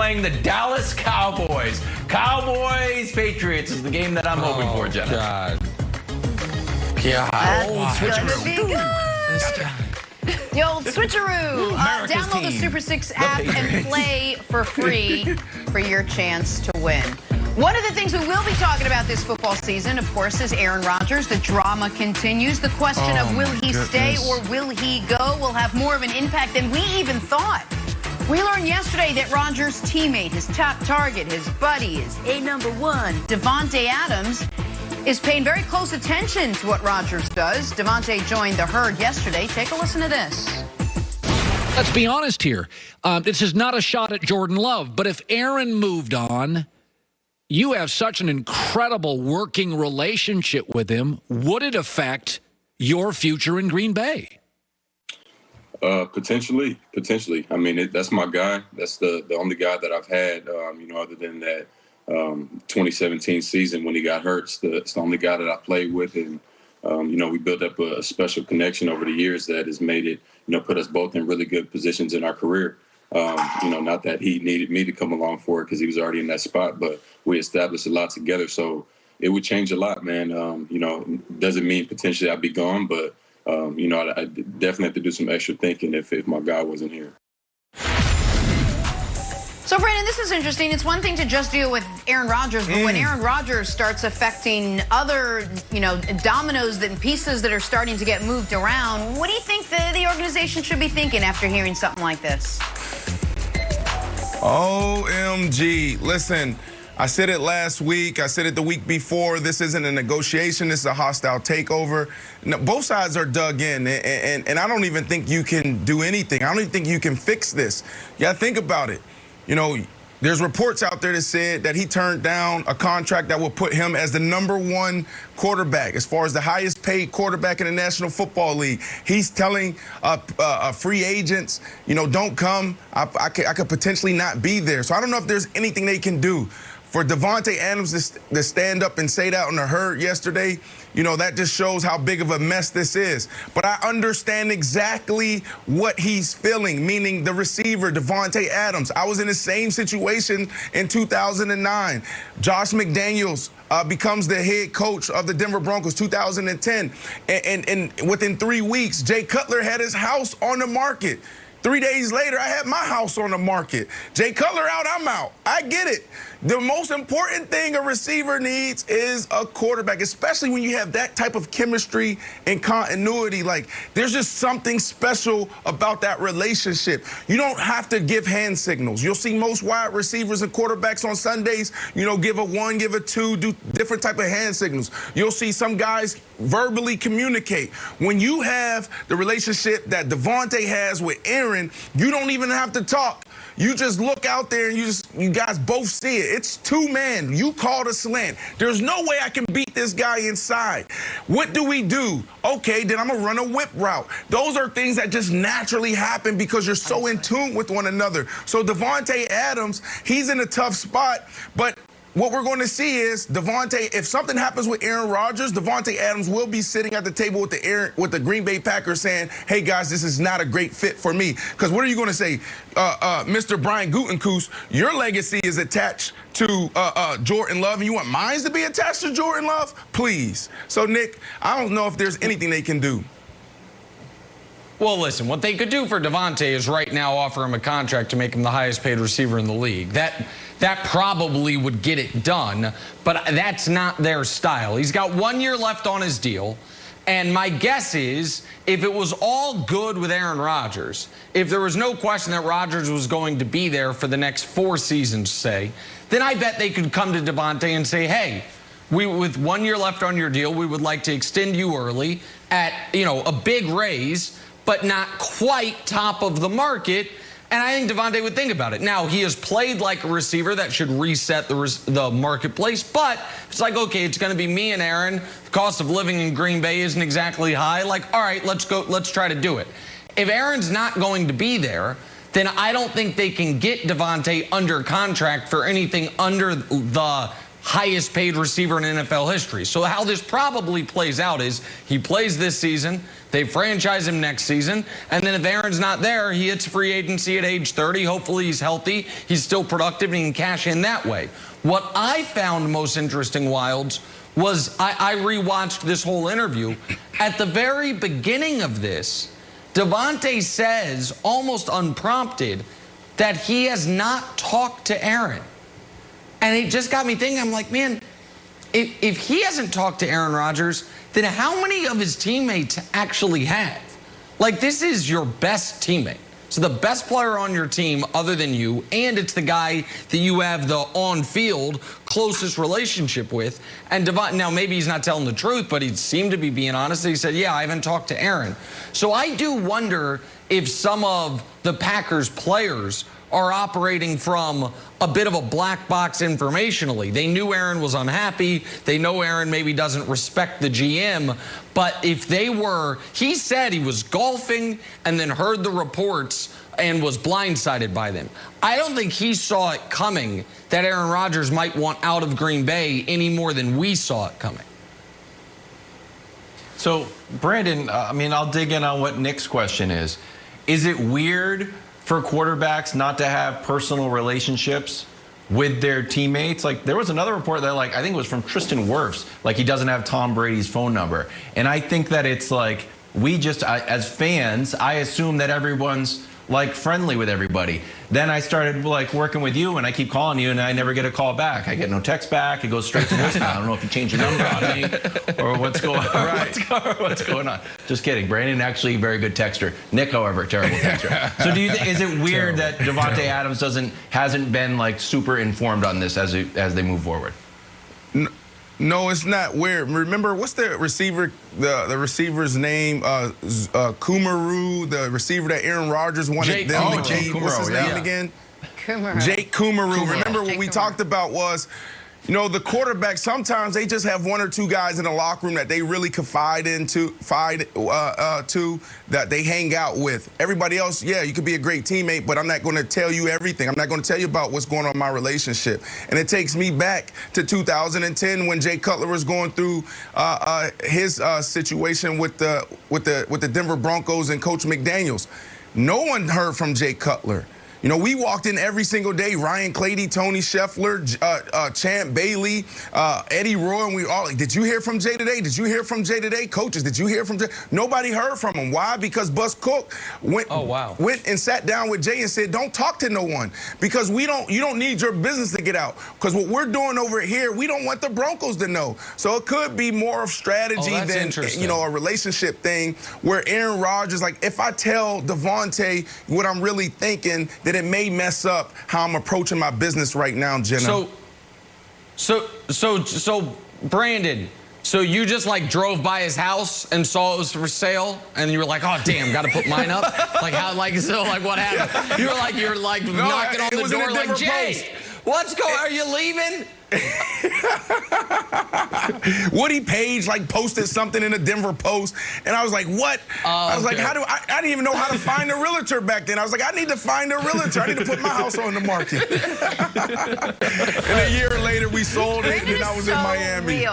playing the Dallas Cowboys. Cowboys-Patriots is the game that I'm hoping for, Jenna. God. That's gonna be good. The old switcheroo. Download the Super 6 app and play for free for your chance to win. One of the things we will be talking about this football season, of course, is Aaron Rodgers. The drama continues. The question of will he stay or will he go will have more of an impact than we even thought. We learned yesterday that Rodgers' teammate, his top target, his buddy, his #1, Davante Adams, is paying very close attention to what Rodgers does. Davante joined the herd yesterday. Take a listen to this. Let's be honest here. This is not a shot at Jordan Love, but if Aaron moved on, you have such an incredible working relationship with him. Would it affect your future in Green Bay? Potentially. I mean, that's my guy. That's the only guy that I've had, other than that 2017 season when he got hurt. It's the only guy that I played with. And, we built up a special connection over the years that has made it, put us both in really good positions in our career. Not that he needed me to come along for it because he was already in that spot, but we established a lot together. So it would change a lot, man. Doesn't mean potentially I'd be gone, but I definitely have to do some extra thinking if my guy wasn't here. So, Brandon, this is interesting. It's one thing to just deal with Aaron Rodgers, but when Aaron Rodgers starts affecting other, dominoes and pieces that are starting to get moved around, what do you think the organization should be thinking after hearing something like this? OMG. Listen, I said it last week. I said it the week before. This isn't a negotiation. This is a hostile takeover. No, both sides are dug in, and I don't even think you can do anything. I don't even think you can fix this. You got to think about it. There's reports out there that said that he turned down a contract that would put him as the #1 quarterback, as far as the highest paid quarterback in the National Football League. He's telling free agents, don't come. I could potentially not be there. So I don't know if there's anything they can do. For Davante Adams to stand up and say that on the herd yesterday, that just shows how big of a mess this is. But I understand exactly what he's feeling, meaning the receiver, Davante Adams. I was in the same situation in 2009. Josh McDaniels becomes the head coach of the Denver Broncos, 2010. And within 3 weeks, Jay Cutler had his house on the market. 3 days later, I had my house on the market. Jay Cutler out, I'm out. I get it. The most important thing a receiver needs is a quarterback, especially when you have that type of chemistry and continuity. Like, there's just something special about that relationship. You don't have to give hand signals. You'll see most wide receivers and quarterbacks on Sundays, give a 1, give a 2, do different type of hand signals. You'll see some guys verbally communicate. When you have the relationship that Davante has with Aaron, you don't even have to talk. You just look out there and you guys both see it. It's 2 men. You call the slant. There's no way I can beat this guy inside. What do we do? Okay, then I'm going to run a whip route. Those are things that just naturally happen because you're so in tune with one another. So Davante Adams, he's in a tough spot, but what we're going to see is Davante, if something happens with Aaron Rodgers, Davante Adams will be sitting at the table with the Green Bay Packers saying, hey, guys, this is not a great fit for me. Because what are you going to say? Mr. Brian Gutekunst, your legacy is attached to Jordan Love, and you want mine to be attached to Jordan Love? Please. So, Nick, I don't know if there's anything they can do. Well, listen, what they could do for Davante is right now offer him a contract to make him the highest paid receiver in the league. That probably would get it done, but that's not their style. He's got 1 year left on his deal, and my guess is if it was all good with Aaron Rodgers, if there was no question that Rodgers was going to be there for the next 4 seasons, say, then I bet they could come to Davante and say, hey, with 1 year left on your deal, we would like to extend you early at, a big raise, but not quite top of the market. And I think Davante would think about it. Now, he has played like a receiver that should reset the marketplace, but it's like, okay, it's going to be me and Aaron. The cost of living in Green Bay isn't exactly high. Like, all right, let's try to do it. If Aaron's not going to be there, then I don't think they can get Davante under contract for anything under the highest paid receiver in NFL history. So how this probably plays out is he plays this season, They franchise him next season, and then if Aaron's not there, he hits free agency at age 30. Hopefully he's healthy, he's still productive, and he can cash in that way. What I found most interesting, Wilds, was I rewatched this whole interview. At the very beginning of this, Davante says, almost unprompted, that he has not talked to Aaron. And it just got me thinking, I'm like, man, if he hasn't talked to Aaron Rodgers, then how many of his teammates actually have? Like, this is your best teammate. So the best player on your team other than you, and it's the guy that you have the on-field closest relationship with. And Davante, now maybe he's not telling the truth, but he seemed to be being honest. He said, yeah, I haven't talked to Aaron. So I do wonder if some of the Packers players are operating from a bit of a black box informationally. They knew Aaron was unhappy. They know Aaron maybe doesn't respect the GM. But if they were, he said he was golfing and then heard the reports and was blindsided by them. I don't think he saw it coming that Aaron Rodgers might want out of Green Bay any more than we saw it coming. So, Brandon, I mean, I'll dig in on what Nick's question is. Is it weird for quarterbacks not to have personal relationships with their teammates? Like, there was another report that, like, I think it was from Tristan Wirfs, like, he doesn't have Tom Brady's phone number. And I think that it's like, we just, as fans, I assume that everyone's like friendly with everybody. Then I started like working with you, and I keep calling you, and I never get a call back. I get no text back. It goes straight to voicemail. I don't know if you changed your number on me or what's going on. Right. What's going on? Just kidding. Brandon actually a very good texter. Nick, however, terrible texter. So do you is it weird that Davante Adams hasn't been like super informed on this as they move forward? No, it's not weird. Remember, what's the receiver? The receiver's name? Kumerow, the receiver that Aaron Rodgers wanted. Jake Kumerow. What's his name again? Jake Kumerow. Remember what we talked about was, you know, the quarterback, sometimes they just have one or two guys in the locker room that they really confide to, that they hang out with. Everybody else, yeah, you could be a great teammate, but I'm not going to tell you everything. I'm not going to tell you about what's going on in my relationship. And it takes me back to 2010 when Jay Cutler was going through his situation with the Denver Broncos and Coach McDaniels. No one heard from Jay Cutler. You know, we walked in every single day, Ryan Clady, Tony Scheffler, Champ Bailey, Eddie Roy, and we all like, did you hear from Jay today? Did you hear from Jay today? Coaches, did you hear from Jay? Nobody heard from him. Why? Because Bus Cook went and sat down with Jay and said, don't talk to no one, because you don't need your business to get out. Because what we're doing over here, we don't want the Broncos to know. So it could be more of strategy than, you know, a relationship thing where Aaron Rodgers, like, if I tell Davante what I'm really thinking, that it may mess up how I'm approaching my business right now, Jenna. So Brandon, so you just like drove by his house and saw it was for sale, and you were like, oh damn, got to put mine up. Like how? Like so? Like what happened? You were like knocking on the door, like Jay, what's going? Are you leaving? Woody Page like posted something in the Denver Post, and I was like, what? I was like, how do I didn't even know how to find a realtor back then. I was like, I need to find a realtor. I need to put my house on the market. And a year later we sold it, and I was in Miami.